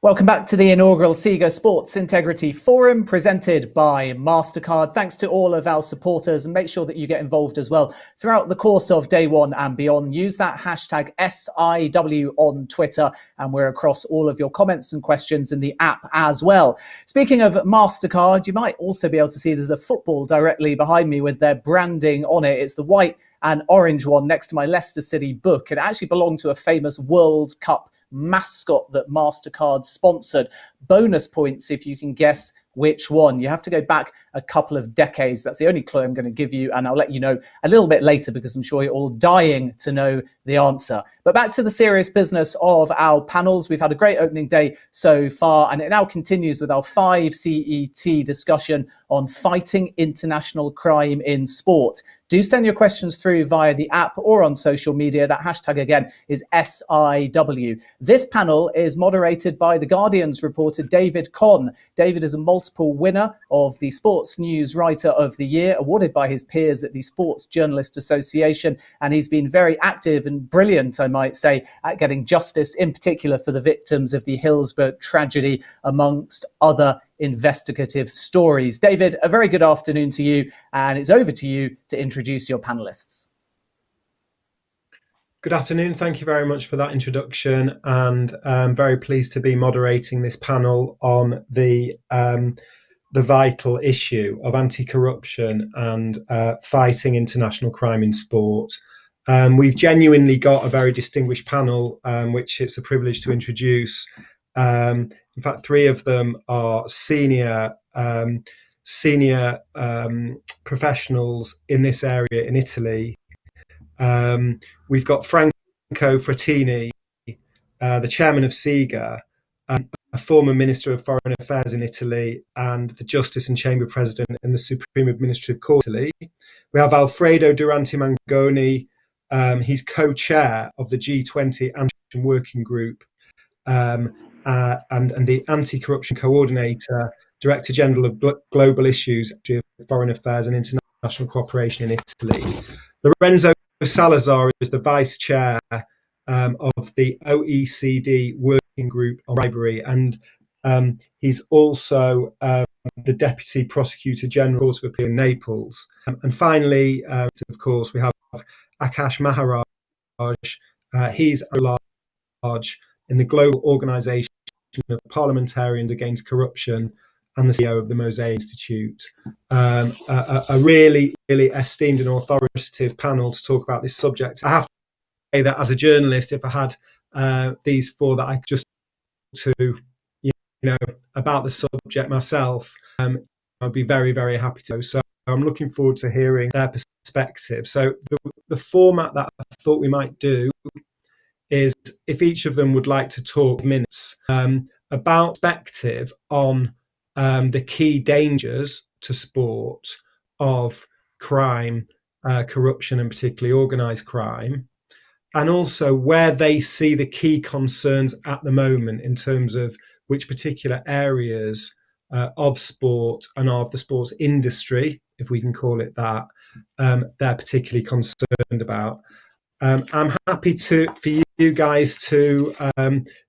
Welcome back to the inaugural SIGA Sports Integrity Forum presented by MasterCard. Thanks to all of our supporters, and make sure that you get involved as well throughout the course of day one and beyond. Use that hashtag SIW on Twitter, and we're across all of your comments and questions in the app as well. Speaking of MasterCard, you might also be able to see there's a football directly behind me with their branding on it. It's the white and orange one next to my Leicester City book. It actually belonged to a famous World Cup mascot that MasterCard sponsored. Bonus points if you can guess which one. You have to go back a couple of decades. That's the only clue I'm going to give you, and I'll let you know a little bit later because I'm sure you're all dying to know the answer. But back to the serious business of our panels. We've had a great opening day so far, and it now continues with our 5 CET discussion on fighting international crime in sport. Do send your questions through via the app or on social media. That hashtag again is SIW. This panel is moderated by The Guardian's reporter David Conn. David is a multiple winner of the Sports News Writer of the Year, awarded by his peers at the Sports Journalist Association, and he's been very active and brilliant, I might say, at getting justice, in particular for the victims of the Hillsborough tragedy, amongst other investigative stories. David, a very good afternoon to you, and it's over to you to introduce your panelists. Good afternoon. Thank you very much for that introduction, and I'm very pleased to be moderating this panel on the vital issue of anti-corruption and fighting international crime in sport. We've genuinely got a very distinguished panel, which it's a privilege to introduce. In fact, 3 of them are senior professionals in this area in Italy. We've got Franco Frattini, the chairman of SIGA, a former Minister of Foreign Affairs in Italy, and the Justice and Chamber President in the Supreme Administrative Court of Italy. We have Alfredo Durante Mangoni. He's co-chair of the G20 Anti-Corruption Working Group, and the Anti-Corruption Coordinator, Director General of Global Issues, Foreign Affairs and International Cooperation in Italy. Lorenzo Salazar is the Vice Chair of the OECD Working Group on Bribery, and he's also the Deputy Prosecutor General Court of Appeal in Naples. And finally, of course, we have Akash Maharaj. He's large in the Global Organization of Parliamentarians Against Corruption and the CEO of the Mosaic Institute. A really, really esteemed and authoritative panel to talk about this subject. I have to say that as a journalist, if I had these 4 that I could just to, about the subject myself, I'd be very, very happy to. So I'm looking forward to hearing their perspective. So the format that I thought we might do is if each of them would like to talk minutes about perspective on the key dangers to sport of crime, corruption, and particularly organised crime, and also where they see the key concerns at the moment in terms of which particular areas of sport and of the sports industry, if we can call it that, they're particularly concerned about. I'm happy for you guys to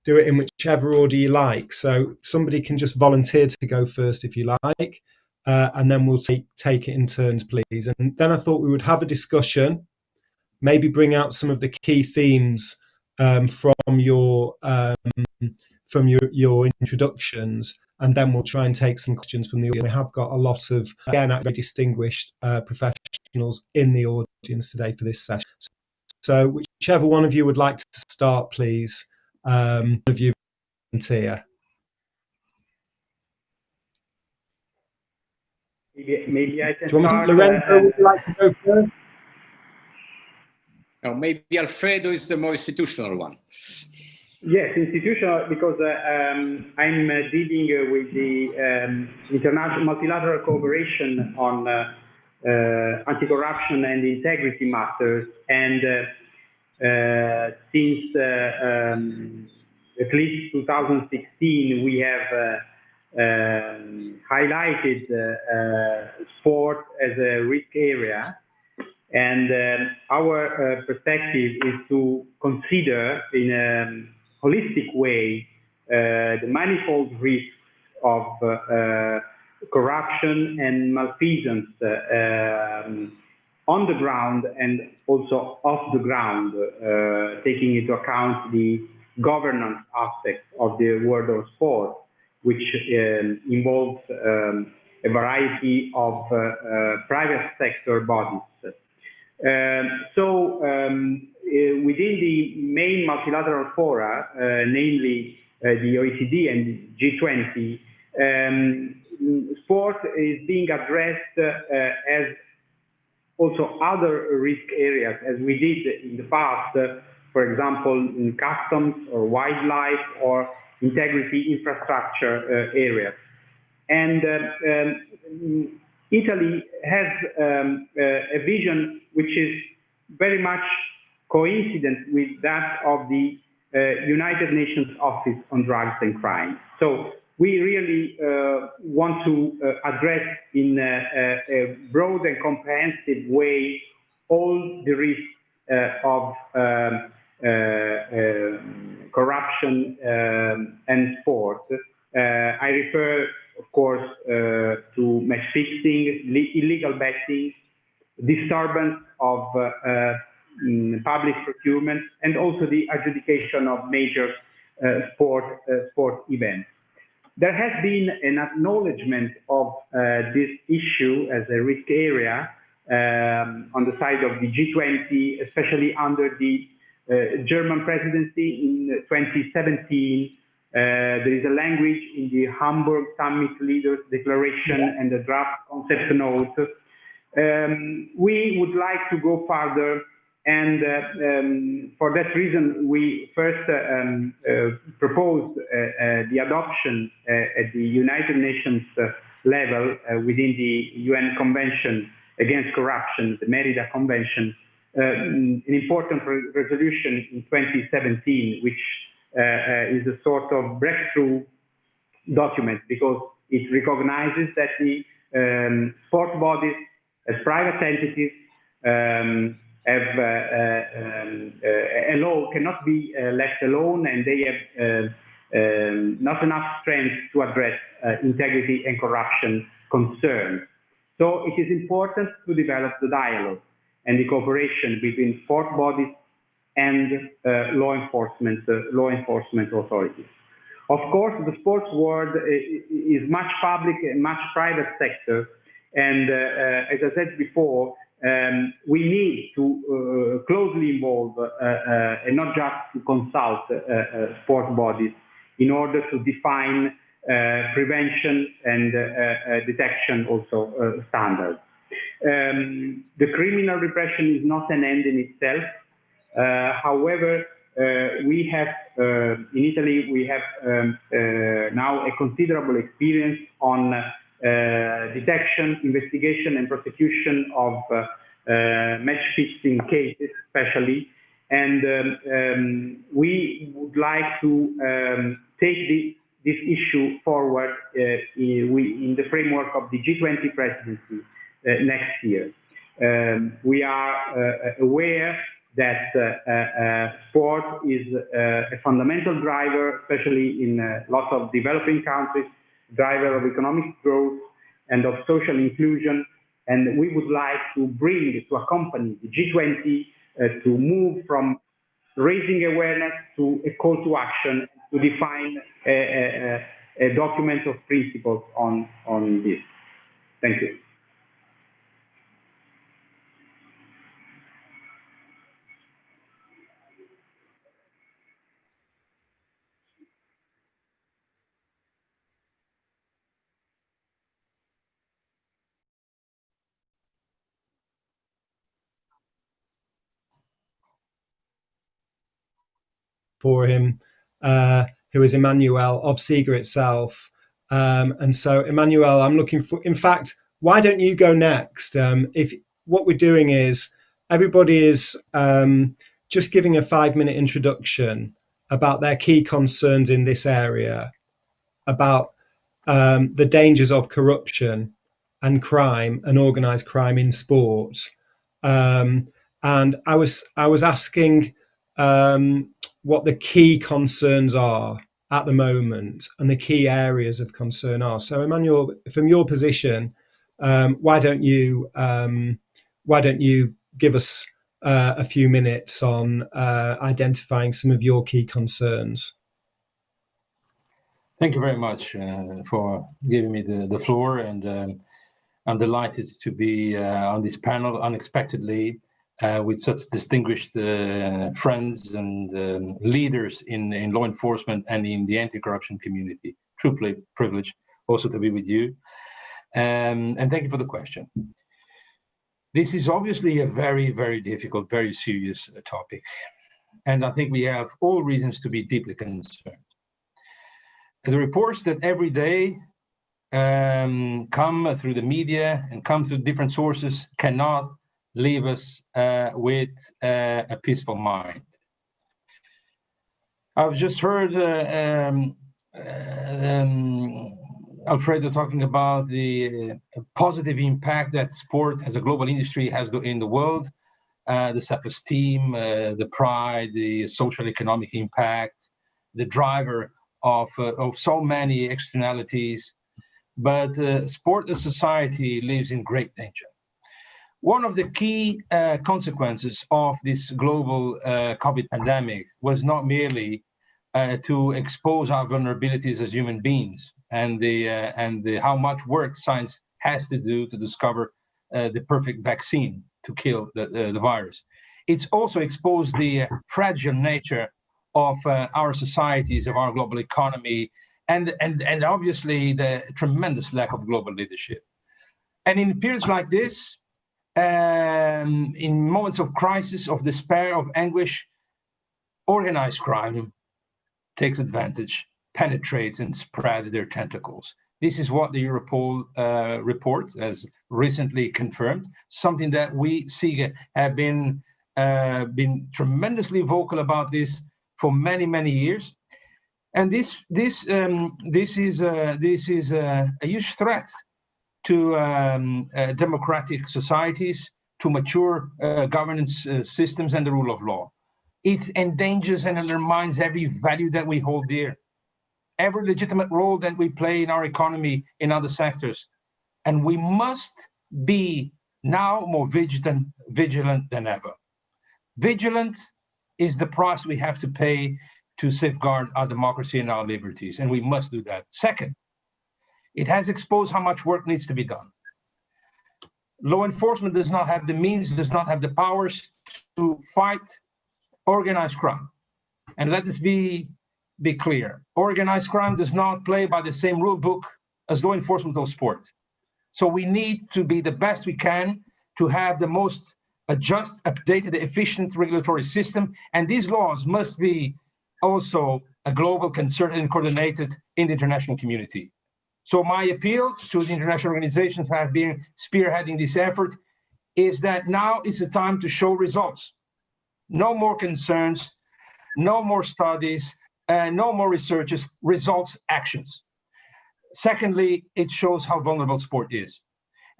do it in whichever order you like. So somebody can just volunteer to go first if you like, and then we'll take it in turns, please. And then I thought we would have a discussion, maybe bring out some of the key themes from your introductions, and then we'll try and take some questions from the audience. We have got a lot of, again, very distinguished professionals in the audience today for this session. So whichever one of you would like to start, please. One of you volunteer. Maybe I can start. Lorenzo, would you like to go first? No, maybe Alfredo is the more institutional one. Yes, institutional, because I'm dealing with the international multilateral cooperation on anti-corruption and integrity matters, and since at least 2016 we have highlighted sport as a risk area, and our perspective is to consider in a holistic way the manifold risks of corruption and malfeasance on the ground and also off the ground, taking into account the governance aspect of the world of sport, which involves a variety of private sector bodies. Within the main multilateral fora, namely the OECD and G20, sport is being addressed as also other risk areas, as we did in the past, for example, in customs or wildlife or integrity infrastructure areas. And Italy has a vision which is very much coincident with that of the United Nations Office on Drugs and Crime. So we really want to address in a broad and comprehensive way all the risks of corruption and sport. I refer, of course, to match fixing, illegal betting, disturbance of public procurement, and also the adjudication of major sport events. There has been an acknowledgement of this issue as a risk area on the side of the G20, especially under the German presidency in 2017. There is a language in the Hamburg Summit Leaders Declaration and the draft concept note. We would like to go further, and for that reason, we first proposed the adoption at the United Nations level within the UN Convention Against Corruption, the Merida Convention, an important resolution in 2017, which is a sort of breakthrough document because it recognizes that the sport bodies as private entities have a law cannot be left alone, and they have not enough strength to address integrity and corruption concerns. So it is important to develop the dialogue and the cooperation between sport bodies and law enforcement authorities. Of course, the sports world is much public and much private sector, and as I said before, we need to closely involve and not just to consult sport bodies in order to define prevention and detection also standards. The criminal repression is not an end in itself. However, we have, in Italy, we have now a considerable experience on detection, investigation, and prosecution of match-fixing cases, especially. And we would like to take this issue forward in the framework of the G20 presidency next year. We are aware that sport is a fundamental driver, especially in lots of developing countries, driver of economic growth and of social inclusion. And we would like to accompany the G20 to move from raising awareness to a call to action, to define a document of principles on this. Thank you. For him, who is Emmanuel of SIGA itself. And so, Emmanuel, I'm looking for, in fact, why don't you go next? If what we're doing is everybody is just giving a 5-minute introduction about their key concerns in this area, about the dangers of corruption and crime and organized crime in sport. And I was asking what the key concerns are at the moment and the key areas of concern are. So, Emmanuel, from your position, why don't you give us a few minutes on identifying some of your key concerns? Thank you very much for giving me the floor, and I'm delighted to be on this panel unexpectedly with such distinguished friends and leaders in law enforcement and in the anti-corruption community. True privilege also to be with you. And thank you for the question. This is obviously a very, very difficult, very serious topic. And I think we have all reasons to be deeply concerned. The reports that every day come through the media and come through different sources cannot leave us with a peaceful mind. I've just heard Alfredo talking about the positive impact that sport as a global industry has in the world, the self-esteem, the pride, the social economic impact, the driver of so many externalities. But sport as society lives in great danger. One of the key consequences of this global COVID pandemic was not merely to expose our vulnerabilities as human beings and how much work science has to do to discover the perfect vaccine to kill the virus. It's also exposed the fragile nature of our societies, of our global economy, and obviously the tremendous lack of global leadership. And in periods like this, in moments of crisis, of despair, of anguish, organized crime takes advantage, penetrates and spreads their tentacles. This is what the Europol report has recently confirmed, something that we, SIGA, have been tremendously vocal about this for many, many years. And this is a huge threat to democratic societies, to mature governance systems and the rule of law. It endangers and undermines every value that we hold dear, every legitimate role that we play in our economy, in other sectors. And we must be now more vigilant than ever. Vigilance is the price we have to pay to safeguard our democracy and our liberties, and we must do that. Second, it has exposed how much work needs to be done. Law enforcement does not have the means, does not have the powers to fight organized crime. And let us be clear, organized crime does not play by the same rule book as law enforcement or sport. So we need to be the best we can to have the most just, updated, efficient regulatory system. And these laws must be also a global, concerted, and coordinated in the international community. So my appeal to the international organizations who have been spearheading this effort is that now is the time to show results. No more concerns, no more studies, no more researches, results, actions. Secondly, it shows how vulnerable sport is.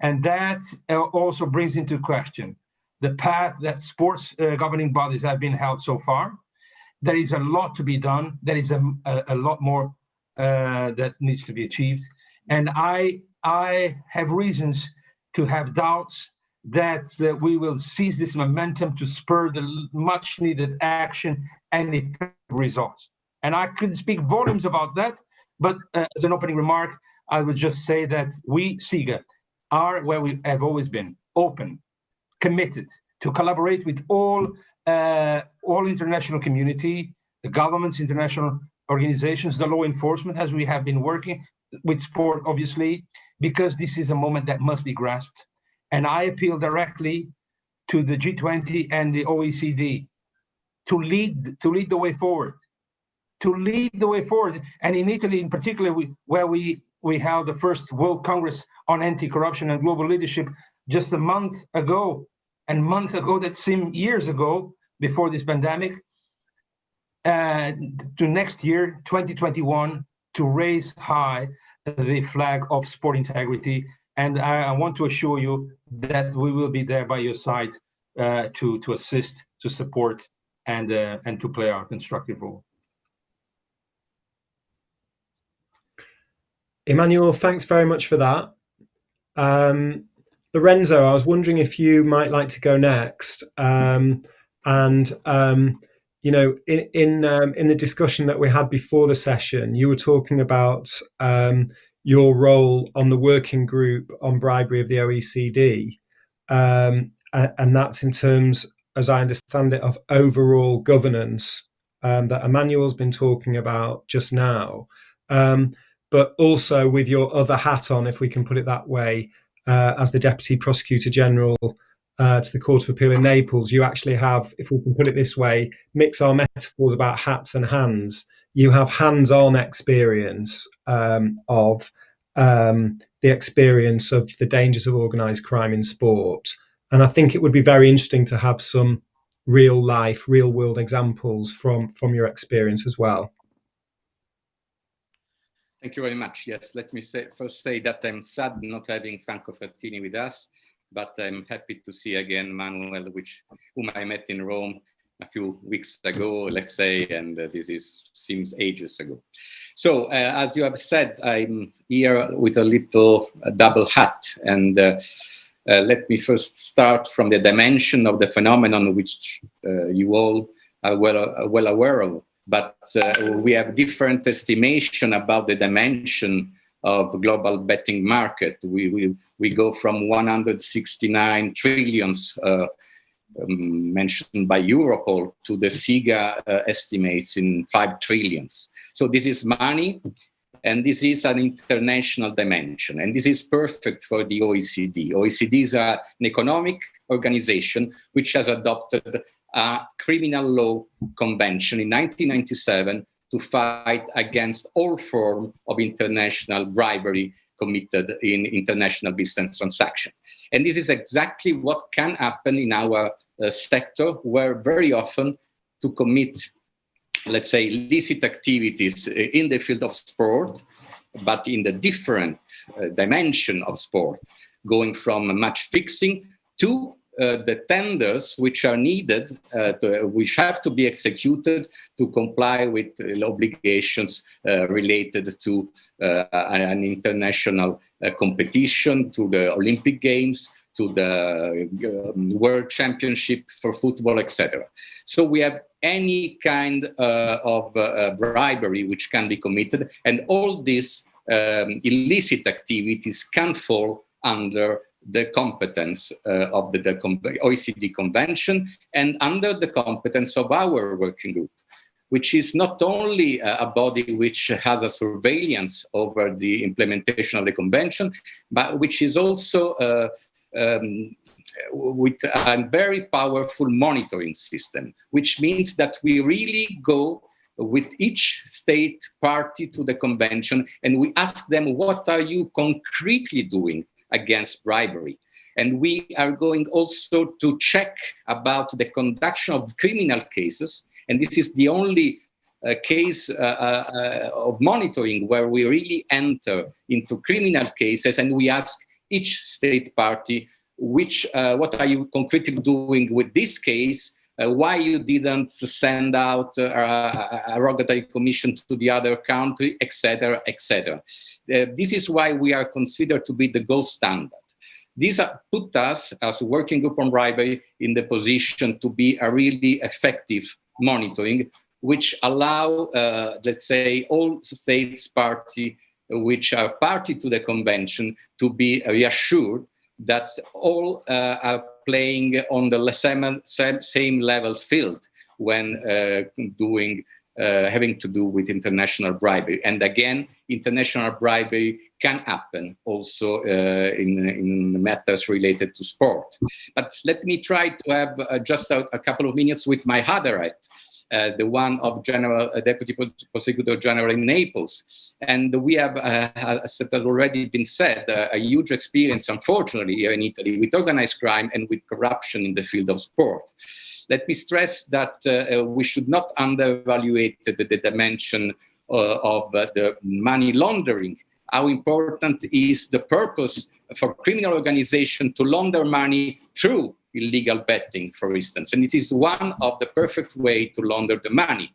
And that also brings into question the path that sports governing bodies have been held so far. There is a lot to be done. There is a lot more that needs to be achieved. And I have reasons to have doubts that we will seize this momentum to spur the much needed action and effective results. And I could speak volumes about that, but as an opening remark, I would just say that we, SIGA, are where we have always been, open, committed to collaborate with all international community, the governments, international organizations, the law enforcement, as we have been working with sport, obviously, because this is a moment that must be grasped. And I appeal directly to the G20 and the OECD to lead the way forward, And in Italy, in particular, where we held the first World Congress on Anti-Corruption and Global Leadership just a month ago, that seemed years ago before this pandemic, to next year, 2021, to raise high the flag of sport integrity. And I want to assure you that we will be there by your side to assist, to support, and to play our constructive role. Emmanuel, thanks very much for that. Lorenzo, I was wondering if you might like to go next. You know, in the discussion that we had before the session, you were talking about your role on the working group on bribery of the OECD, and that's in terms, as I understand it, of overall governance that Emmanuel's been talking about just now, but also with your other hat on, if we can put it that way, as the Deputy Prosecutor General to the Court of Appeal in Naples. You actually have, if we can put it this way, mix our metaphors about hats and hands. You have hands-on experience of the experience of the dangers of organised crime in sport. And I think it would be very interesting to have some real life, real world examples from your experience as well. Thank you very much. Yes, let me first say that I'm sad not having Franco Frattini with us, but I'm happy to see again Manuel, whom I met in Rome a few weeks ago, let's say, and seems ages ago. So, as you have said, I'm here with a little double hat, and let me first start from the dimension of the phenomenon which you all are well aware of. But we have different estimation about the dimension of global betting market. We go from 169 trillions mentioned by Europol to the SIGA estimates in 5 trillions. So this is money, and this is an international dimension, and this is perfect for the OECD. OECD is an economic organization which has adopted a criminal law convention in 1997 to fight against all forms of international bribery committed in international business transactions. And this is exactly what can happen in our sector, where very often to commit, let's say, illicit activities in the field of sport, but in the different dimension of sport, going from match fixing to the tenders which are needed, which have to be executed to comply with obligations related to an international competition, to the Olympic Games, to the World Championship for football, etc. So we have any kind of bribery which can be committed, and all these illicit activities can fall under the competence of the OECD Convention and under the competence of our working group, which is not only a body which has a surveillance over the implementation of the Convention, but which is also with a very powerful monitoring system, which means that we really go with each state party to the Convention and we ask them, what are you concretely doing against bribery? And we are going also to check about the conduction of criminal cases. And this is the only case of monitoring where we really enter into criminal cases and we ask each state party, what are you concretely doing with this case? Why you didn't send out a rogatory commission to the other country, etc., etc. This is why we are considered to be the gold standard. These put us, as a working group on bribery, in the position to be a really effective monitoring, which allow, let's say, all states party which are party to the convention to be reassured that all are playing on the same level field when having to do with international bribery. And again, international bribery can happen also in matters related to sport. But let me try to have just a couple of minutes with my other hat, the one of Deputy Prosecutor General in Naples. And we have, as has already been said, a huge experience, unfortunately, here in Italy with organized crime and with corruption in the field of sport. Let me stress that we should not undervalue the dimension of the money laundering. How important is the purpose for criminal organization to launder money through illegal betting, for instance. And this is one of the perfect way to launder the money.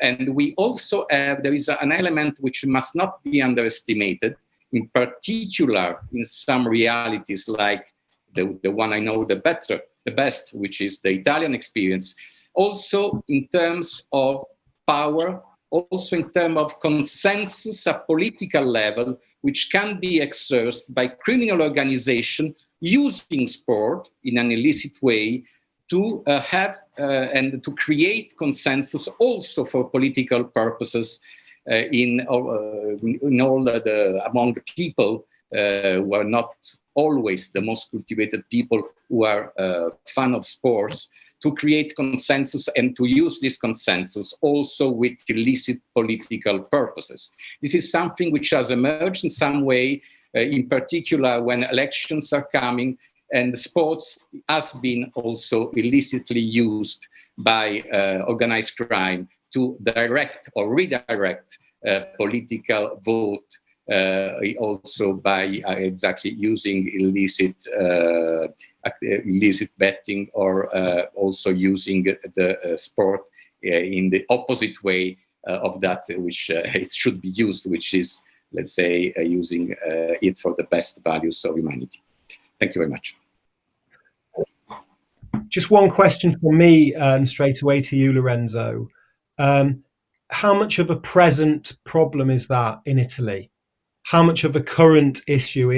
And we also have, there is an element which must not be underestimated, in particular in some realities like the one I know the best, which is the Italian experience, also in terms of power, also in terms of consensus at political level, which can be exercised by criminal organization using sport in an illicit way to have and to create consensus also for political purposes in all among the people who are not always the most cultivated people who are fan of sports, to create consensus and to use this consensus also with illicit political purposes. This is something which has emerged in some way, in particular when elections are coming, and sports has been also illicitly used by organized crime to direct or redirect political vote, also by exactly using illicit betting, or also using the sport in the opposite way of that which it should be used, which is, let's say, using it for the best values of humanity. Thank you very much. Just one question for me, straight away to you, Lorenzo. How much of a present problem is that in Italy? How much of a current issue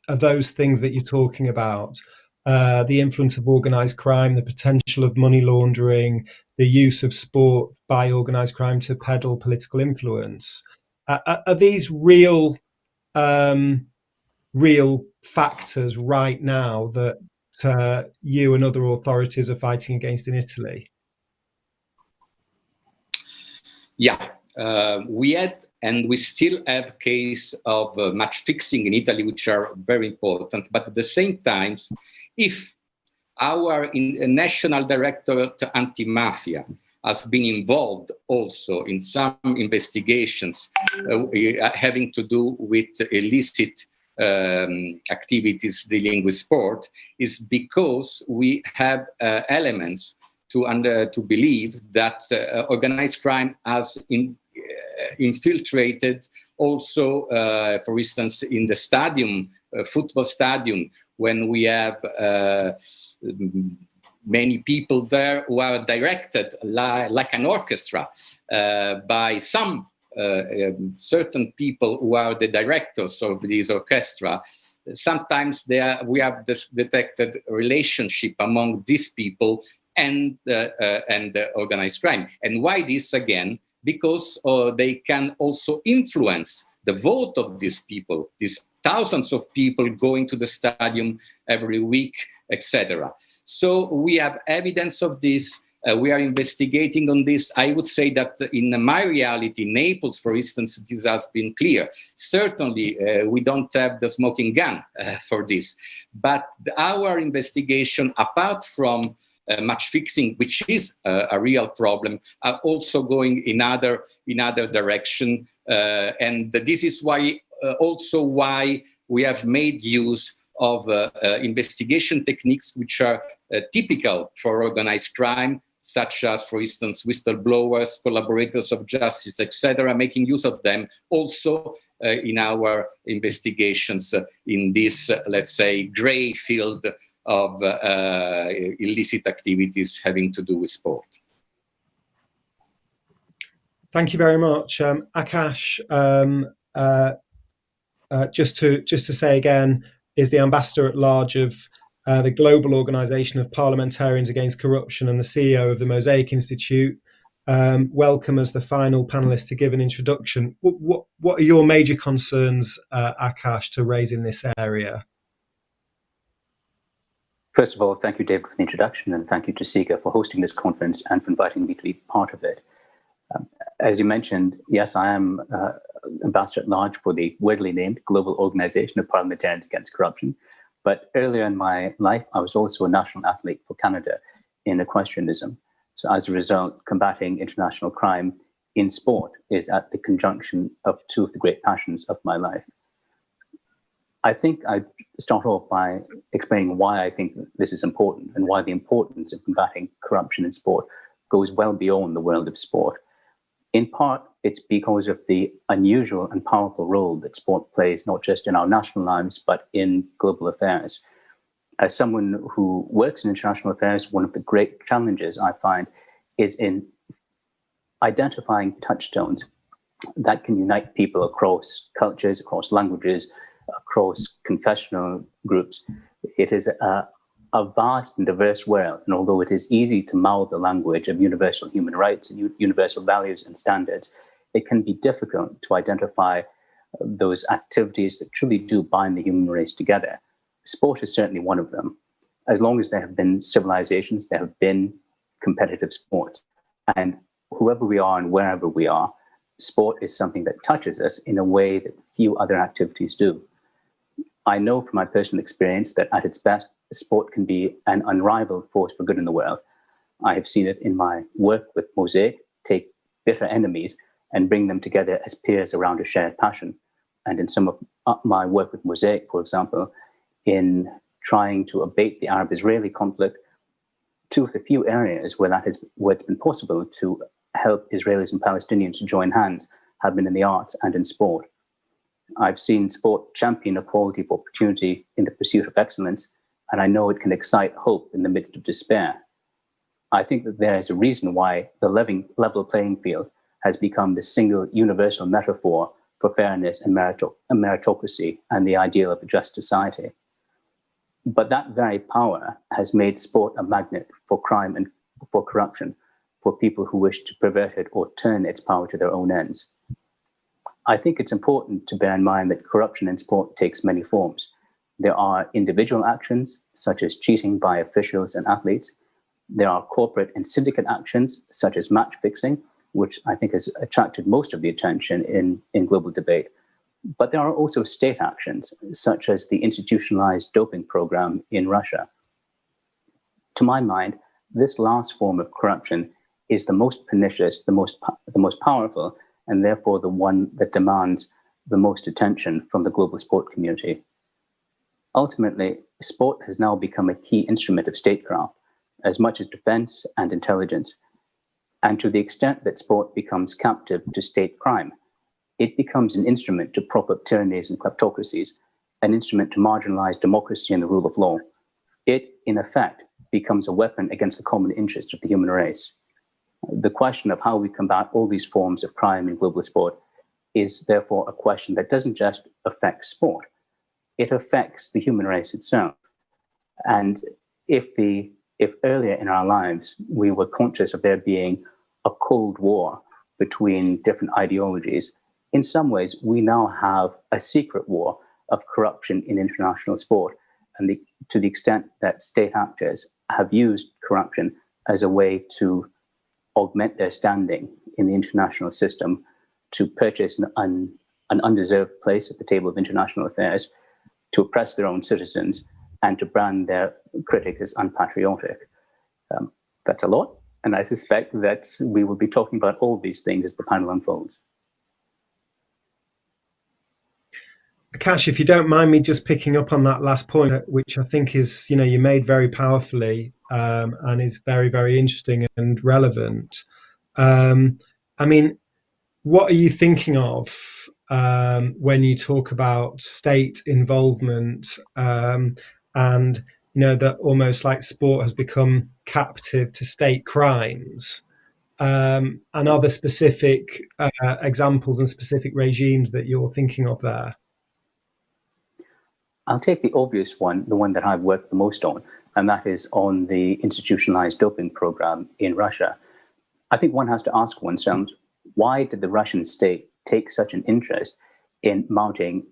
are those things that you're talking about? The influence of organised crime, the potential of money laundering, the use of sport by organised crime to peddle political influence. Are these real factors right now that you and other authorities are fighting against in Italy? Yeah, we had and we still have case of match fixing in Italy, which are very important. But at the same time, if our National Directorate Anti-Mafia has been involved also in some investigations having to do with illicit activities dealing with sport, is because we have elements to believe that organized crime has infiltrated also, for instance, in the stadium, football stadium, when we have many people there who are directed like an orchestra by some certain people who are the directors of this orchestra. Sometimes we have detected a relationship among these people and organized crime. And why this again? Because they can also influence the vote of these people, these thousands of people going to the stadium every week, etc. So we have evidence of this. We are investigating on this. I would say that in my reality, Naples, for instance, this has been clear. Certainly, we don't have the smoking gun for this. But our investigation, apart from match fixing, which is a real problem, are also going in other direction. And this is why also why we have made use of investigation techniques which are typical for organized crime, such as, for instance, whistleblowers, collaborators of justice, etc., making use of them also in our investigations in this, let's say, gray field of illicit activities having to do with sport. Thank you very much, Akash. Just to say again, is the Ambassador at Large of the Global Organization of Parliamentarians Against Corruption and the CEO of the Mosaic Institute. Welcome as the final panelist to give an introduction. What are your major concerns, Akash, to raise in this area? First of all, thank you, David, for the introduction, and thank you to SIGA for hosting this conference and for inviting me to be part of it. As you mentioned, yes, I am Ambassador at Large for the widely named Global Organization of Parliamentarians Against Corruption. But earlier in my life, I was also a national athlete for Canada in equestrianism. So as a result, combating international crime in sport is at the conjunction of two of the great passions of my life. I think I'd start off by explaining why I think this is important and why the importance of combating corruption in sport goes well beyond the world of sport. In part, it's because of the unusual and powerful role that sport plays, not just in our national lives, but in global affairs. As someone who works in international affairs, one of the great challenges I find is in identifying touchstones that can unite people across cultures, across languages, across confessional groups. It is a vast and diverse world, and although it is easy to mouth the language of universal human rights and universal values and standards, it can be difficult to identify those activities that truly do bind the human race together. Sport is certainly one of them. As long as there have been civilizations, there have been competitive sports. And whoever we are and wherever we are, sport is something that touches us in a way that few other activities do. I know from my personal experience that at its best, sport can be an unrivaled force for good in the world. I have seen it in my work with Mosaic, take bitter enemies and bring them together as peers around a shared passion. And in some of my work with Mosaic, for example, in trying to abate the Arab-Israeli conflict, two of the few areas where it's been possible to help Israelis and Palestinians join hands have been in the arts and in sport. I've seen sport champion equality of opportunity in the pursuit of excellence, and I know it can excite hope in the midst of despair. I think that there is a reason why the level playing field has become the single universal metaphor for fairness and meritocracy and the ideal of a just society. But that very power has made sport a magnet for crime and for corruption, for people who wish to pervert it or turn its power to their own ends. I think it's important to bear in mind that corruption in sport takes many forms. There are individual actions, such as cheating by officials and athletes. There are corporate and syndicate actions, such as match fixing, which I think has attracted most of the attention in global debate. But there are also state actions, such as the institutionalized doping program in Russia. To my mind, this last form of corruption is the most pernicious, the most powerful, and therefore the one that demands the most attention from the global sport community. Ultimately, sport has now become a key instrument of statecraft, as much as defense and intelligence. And to the extent that sport becomes captive to state crime, it becomes an instrument to prop up tyrannies and kleptocracies, an instrument to marginalize democracy and the rule of law. It, in effect, becomes a weapon against the common interest of the human race. The question of how we combat all these forms of crime in global sport is therefore a question that doesn't just affect sport, it affects the human race itself. And if earlier in our lives we were conscious of there being a Cold War between different ideologies, in some ways we now have a secret war of corruption in international sport, and to the extent that state actors have used corruption as a way to augment their standing in the international system, to purchase an undeserved place at the table of international affairs, to oppress their own citizens, and to brand their critics as unpatriotic. That's a lot, and I suspect that we will be talking about all these things as the panel unfolds. Akash, if you don't mind me just picking up on that last point, which I think is, you made very powerfully and is very, very interesting and relevant. I mean, what are you thinking of when you talk about state involvement and, that almost like sport has become captive to state crimes? And are there specific examples and specific regimes that you're thinking of there? I'll take the obvious one, the one that I've worked the most on, and that is on the institutionalized doping program in Russia. I think one has to ask oneself, why did the Russian state take such an interest in mounting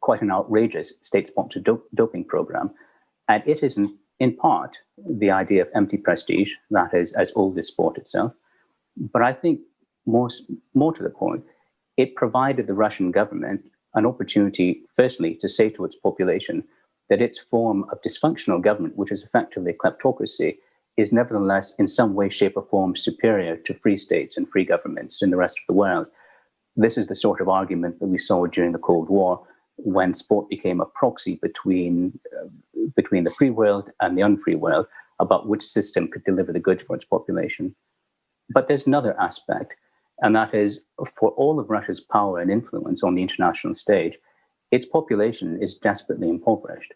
quite an outrageous state-sponsored doping program? And it is in part the idea of empty prestige, that is as old as sport itself. But I think more to the point, it provided the Russian government an opportunity, firstly, to say to its population that its form of dysfunctional government, which is effectively a kleptocracy, is nevertheless in some way, shape, or form superior to free states and free governments in the rest of the world. This is the sort of argument that we saw during the Cold War, when sport became a proxy between the free world and the unfree world about which system could deliver the goods for its population. But there's another aspect. And that is, for all of Russia's power and influence on the international stage, its population is desperately impoverished.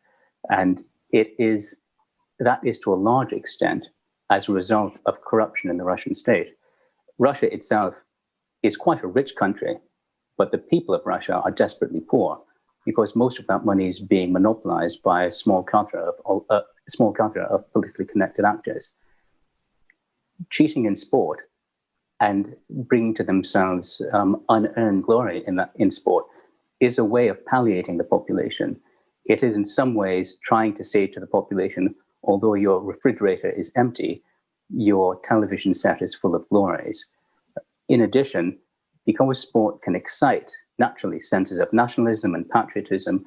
And that is to a large extent as a result of corruption in the Russian state. Russia itself is quite a rich country, but the people of Russia are desperately poor because most of that money is being monopolized by a small cadre of politically connected actors. Cheating in sport and bringing to themselves unearned glory in sport is a way of palliating the population. It is in some ways trying to say to the population, although your refrigerator is empty, your television set is full of glories. In addition, because sport can excite naturally senses of nationalism and patriotism,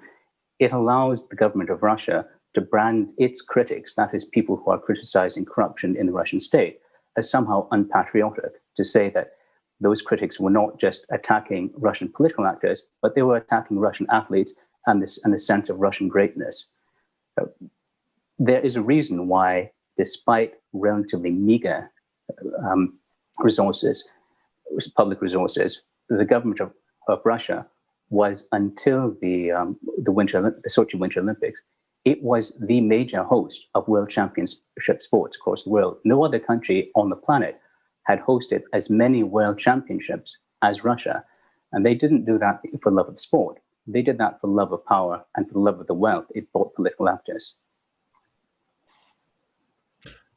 it allows the government of Russia to brand its critics, that is, people who are criticizing corruption in the Russian state, as somehow unpatriotic, to say that those critics were not just attacking Russian political actors, but they were attacking Russian athletes and the sense of Russian greatness. There is a reason why, despite relatively meager resources, public resources, the government of Russia was, until the Sochi Winter Olympics, it was the major host of world championship sports across the world. No other country on the planet had hosted as many world championships as Russia. And they didn't do that for love of sport. They did that for love of power and for the love of the wealth it brought political actors.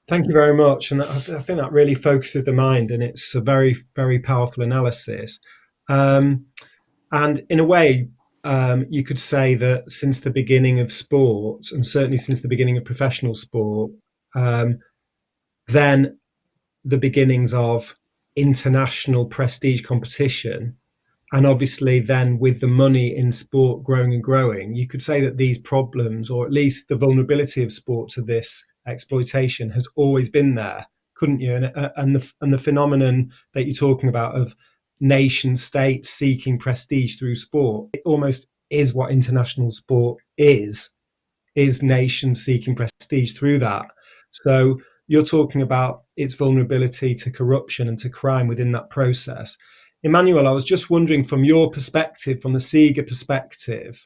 Thank you very much. And I think that really focuses the mind, and it's a very, very powerful analysis. And in a way, you could say that since the beginning of sport, and certainly since the beginning of professional sport, then the beginnings of international prestige competition, and obviously then with the money in sport growing and growing, you could say that these problems, or at least the vulnerability of sport to this exploitation, has always been there, couldn't you? And the phenomenon that you're talking about of nation states seeking prestige through sport, it almost is what international sport is nations seeking prestige through that. So you're talking about its vulnerability to corruption and to crime within that process. Emmanuel, I was just wondering, from your perspective, from the SIGA perspective,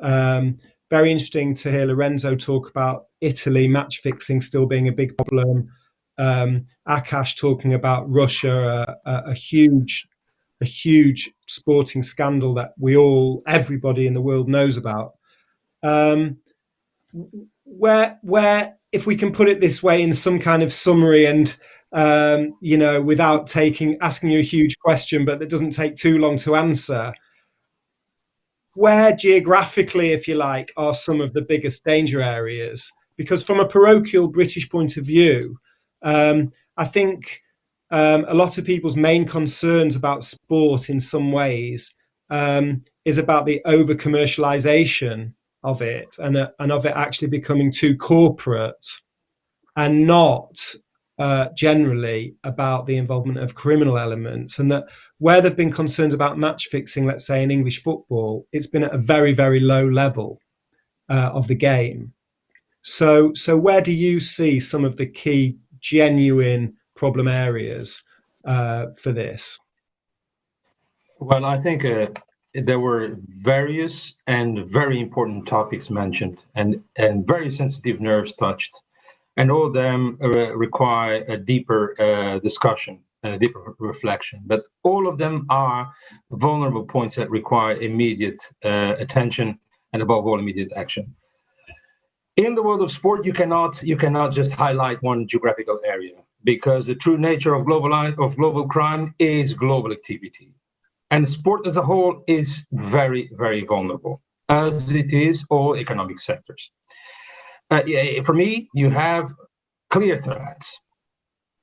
very interesting to hear Lorenzo talk about Italy match fixing still being a big problem. Akash talking about Russia, a huge sporting scandal that everybody in the world knows about. Where, if we can put it this way in some kind of summary, and without asking you a huge question, but that doesn't take too long to answer, where geographically, if you like, are some of the biggest danger areas? Because from a parochial British point of view, I think a lot of people's main concerns about sport in some ways is about the over-commercialization of it, and of it actually becoming too corporate, and not generally about the involvement of criminal elements. And that where there have been concerns about match fixing, let's say in English football, it's been at a very, very low level of the game. So where do you see some of the key genuine problem areas for this? Well, I think there were various and very important topics mentioned, and very sensitive nerves touched, and all of them require a deeper discussion and a deeper reflection. But all of them are vulnerable points that require immediate attention, and above all, immediate action. In the world of sport, you cannot just highlight one geographical area, because the true nature of global crime is global activity. And sport as a whole is very, very vulnerable, as it is all economic sectors. For me, you have clear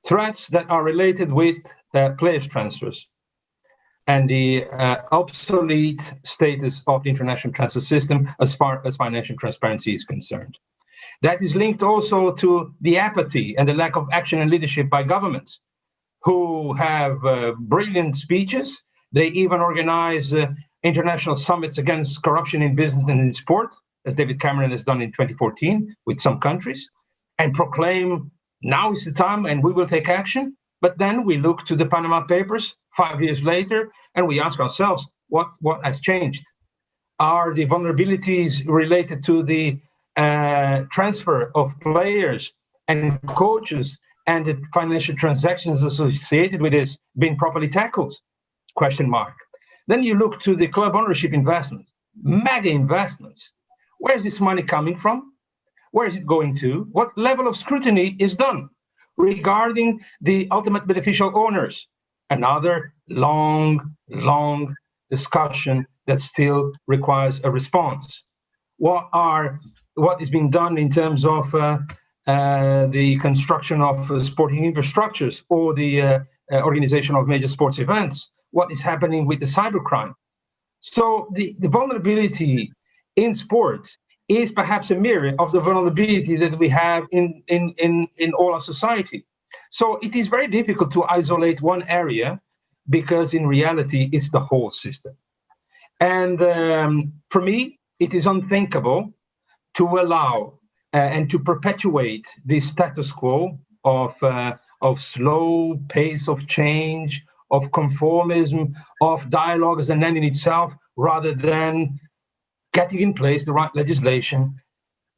threats that are related with players' transfers and the obsolete status of the international transfer system as far as financial transparency is concerned. That is linked also to the apathy and the lack of action and leadership by governments, who have brilliant speeches. They even organize international summits against corruption in business and in sport, as David Cameron has done in 2014 with some countries, and proclaim, now is the time and we will take action. But then we look to the Panama Papers 5 years later, and we ask ourselves, what has changed? Are the vulnerabilities related to the transfer of players and coaches and the financial transactions associated with this being properly tackled? Question mark. Then you look to the club ownership investments, mega investments. Where is this money coming from? Where is it going to? What level of scrutiny is done regarding the ultimate beneficial owners? Another long discussion that still requires a response. What is being done in terms of the construction of sporting infrastructures or the organization of major sports events? What is happening with the cybercrime? So the vulnerability in sport is perhaps a mirror of the vulnerability that we have in all our society. So it is very difficult to isolate one area, because in reality, it's the whole system. And for me, it is unthinkable to allow and to perpetuate this status quo of slow pace of change, of conformism, of dialogue as an end in itself, rather than getting in place the right legislation,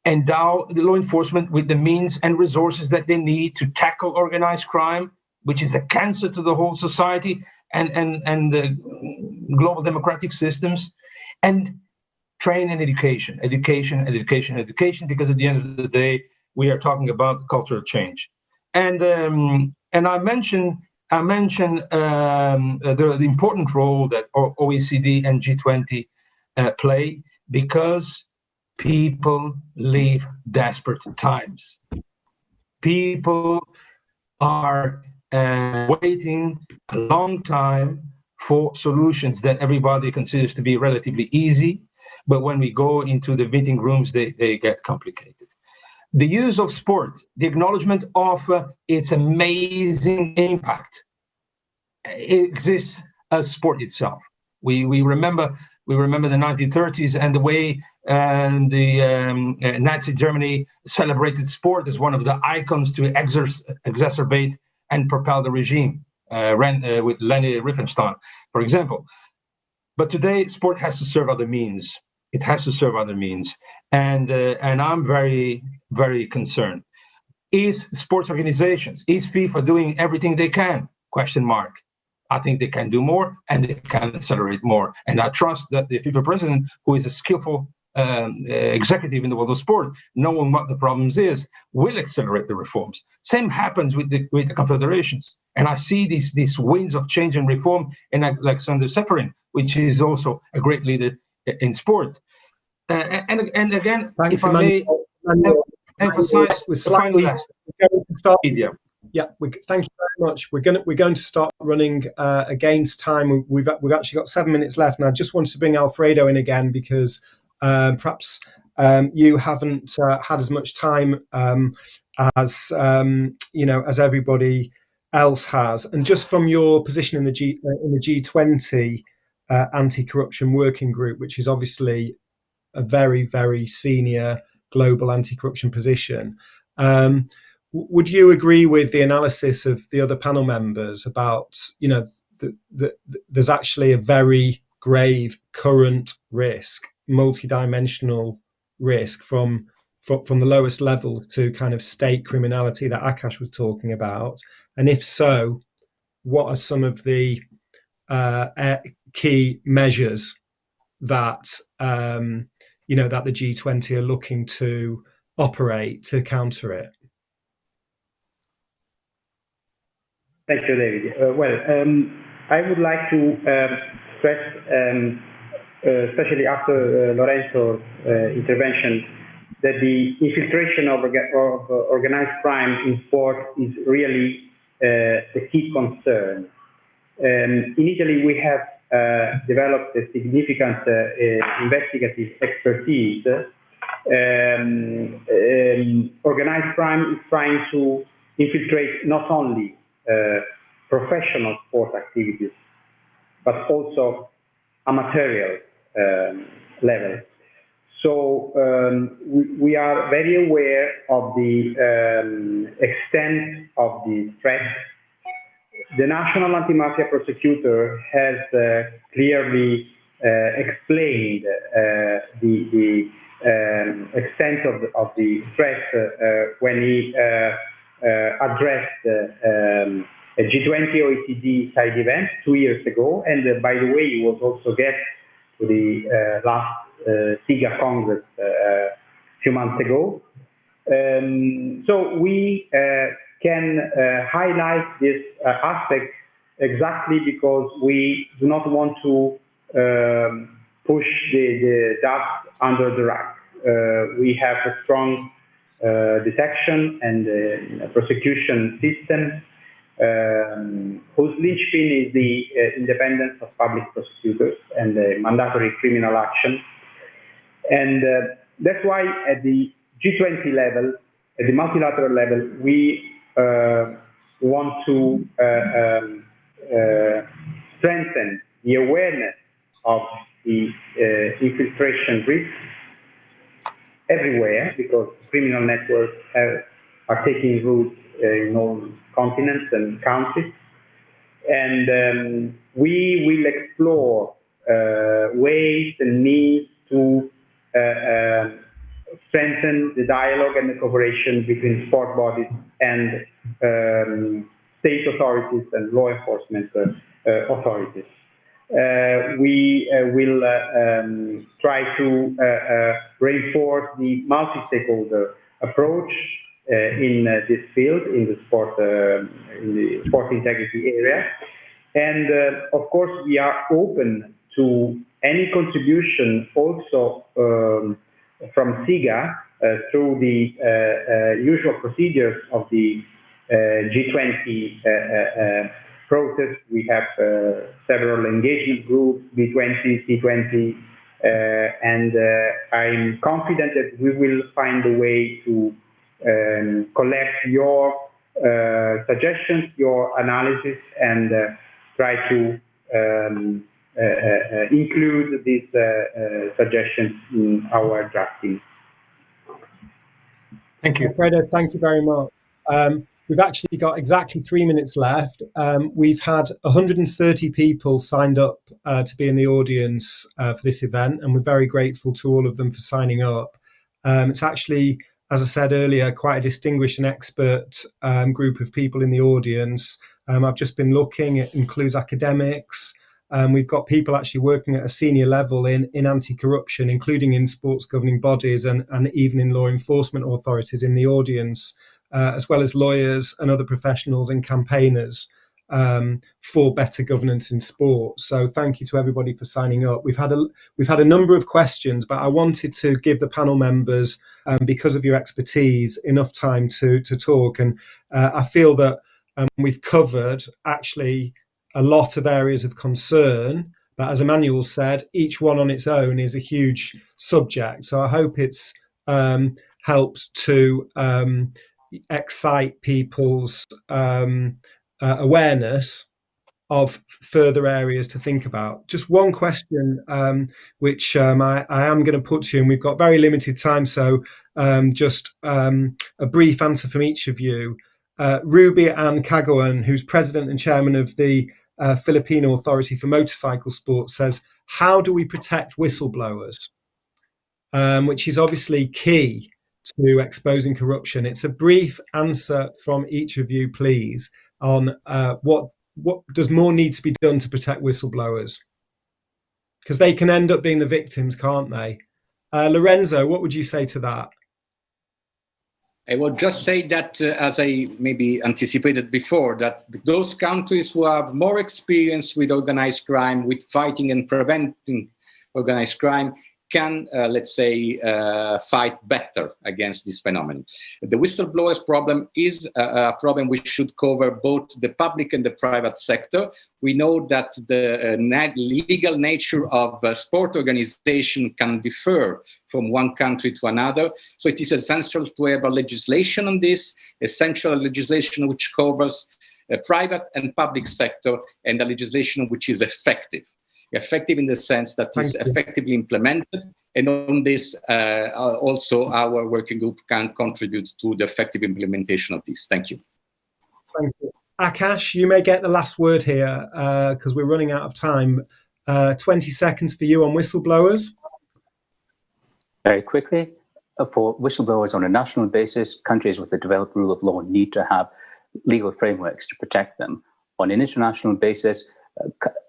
endow the law enforcement with the means and resources that they need to tackle organized crime, which is a cancer to the whole society and the global democratic systems, and train and education, because at the end of the day, we are talking about cultural change. And I mentioned the important role that OECD and G20 play, because people live desperate times. People are waiting a long time for solutions that everybody considers to be relatively easy, but when we go into the meeting rooms, they get complicated. The use of sport, the acknowledgement of its amazing impact, it exists as sport itself. We remember the 1930s and the way Nazi Germany celebrated sport as one of the icons to exacerbate and propel the regime, with Leni Riefenstahl, for example. But today, sport has to serve other means. It has to serve other means, and I'm very, very concerned. Is sports organizations, is FIFA doing everything they can? Question mark. I think they can do more, and they can accelerate more. And I trust that the FIFA president, who is a skillful executive in the world of sport, knowing what the problems is, will accelerate the reforms. Same happens with the confederations. And I see these winds of change and reform in Alexander Seferin, which is also a great leader in sport. And again, Thanks, if I may emphasize the final aspect. Yeah, thank you very much. We're going to start running against time. We've actually got 7 minutes left, and I just wanted to bring Alfredo in again, because perhaps you haven't had as much time as as everybody else has. And just from your position in the G20 anti-corruption working group, which is obviously a very, very senior global anti-corruption position, would you agree with the analysis of the other panel members about, there's actually a very grave current risk, multidimensional risk from the lowest level to kind of state criminality that Akash was talking about? And if so, what are some of the key measures that that the G20 are looking to operate to counter it? Thank you, David. I would like to stress, especially after Lorenzo's intervention, that the infiltration of organized crime in sport is really a key concern. In Italy, we have developed a significant investigative expertise. Organized crime is trying to infiltrate not only professional sport activities, but also amateur level. So we are very aware of the extent of the threat the National Anti-Mafia Prosecutor has clearly explained the extent of the threat when he addressed a G20 OECD side event 2 years ago, and by the way, he was also guest to the last SIGA Congress a few months ago. So we can highlight this aspect exactly because we do not want to push the dust under the rug. We have a strong detection and prosecution system whose linchpin is the independence of public prosecutors and the mandatory criminal action. And that's why at the G20 level, at the multilateral level, we want to strengthen the awareness of the infiltration risks everywhere, because criminal networks are taking root in all continents and countries. And we will explore ways and means to strengthen the dialogue and the cooperation between sport bodies and state authorities and law enforcement authorities. We will try to reinforce the multi-stakeholder approach in this field, in the sport integrity area. And of course, we are open to any contribution also from SIGA through the usual procedures of the G20 process. We have several engagement groups, B20, C20, and I'm confident that we will find a way to collect your suggestions, your analysis, and try to include these suggestions in our drafting. Thank you. Alfredo, thank you very much. We've actually got exactly 3 minutes left. We've had 130 people signed up to be in the audience for this event, and we're very grateful to all of them for signing up. It's actually, as I said earlier, quite a distinguished and expert group of people in the audience. I've just been looking, it includes academics. We've got people actually working at a senior level in anti-corruption, including in sports governing bodies and even in law enforcement authorities in the audience, as well as lawyers and other professionals and campaigners for better governance in sport. So thank you to everybody for signing up. We've had a number of questions, but I wanted to give the panel members, because of your expertise, enough time to talk. And I feel that we've covered actually a lot of areas of concern, but as Emmanuel said, each one on its own is a huge subject. So I hope it's helped to excite people's awareness of further areas to think about. Just one question, which I am going to put to you, and we've got very limited time, so just a brief answer from each of you. Ruby Ann Caguan, who's president and chairman of the Filipino Authority for Motorcycle Sports, says, how do we protect whistleblowers? Which is obviously key to exposing corruption. It's a brief answer from each of you, please, on what does more need to be done to protect whistleblowers? Because they can end up being the victims, can't they? Lorenzo, what would you say to that? I would just say that, as I maybe anticipated before, that those countries who have more experience with organized crime, with fighting and preventing organized crime, can, let's say, fight better against this phenomenon. The whistleblowers problem is a problem which should cover both the public and the private sector. We know that the legal nature of sport organization can differ from one country to another. So it is essential to have a legislation on this, essential legislation which covers private and public sector, and a legislation which is effective in the sense that is effectively implemented. And on this, also our working group can contribute to the effective implementation of this. Thank you. Thank you. Akash, you may get the last word here because we're running out of time. 20 seconds for you on whistleblowers. Very quickly, for whistleblowers on a national basis, countries with a developed rule of law need to have legal frameworks to protect them. On an international basis,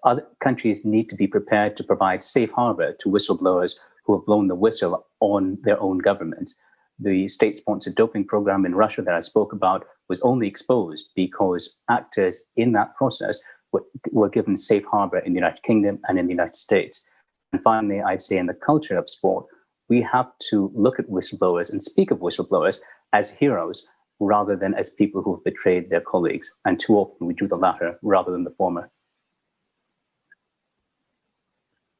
other countries need to be prepared to provide safe harbor to whistleblowers who have blown the whistle on their own governments. The state-sponsored doping program in Russia that I spoke about was only exposed because actors in that process were given safe harbor in the United Kingdom and in the United States. And finally, I'd say in the culture of sport, we have to look at whistleblowers and speak of whistleblowers as heroes rather than as people who have betrayed their colleagues. And too often we do the latter rather than the former.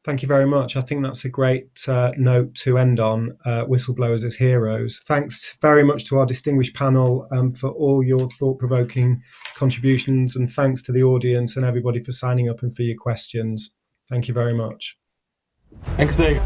Thank you very much. I think that's a great note to end on, whistleblowers as heroes. Thanks very much to our distinguished panel for all your thought-provoking contributions, and thanks to the audience and everybody for signing up and for your questions. Thank you very much. Thanks, Dave.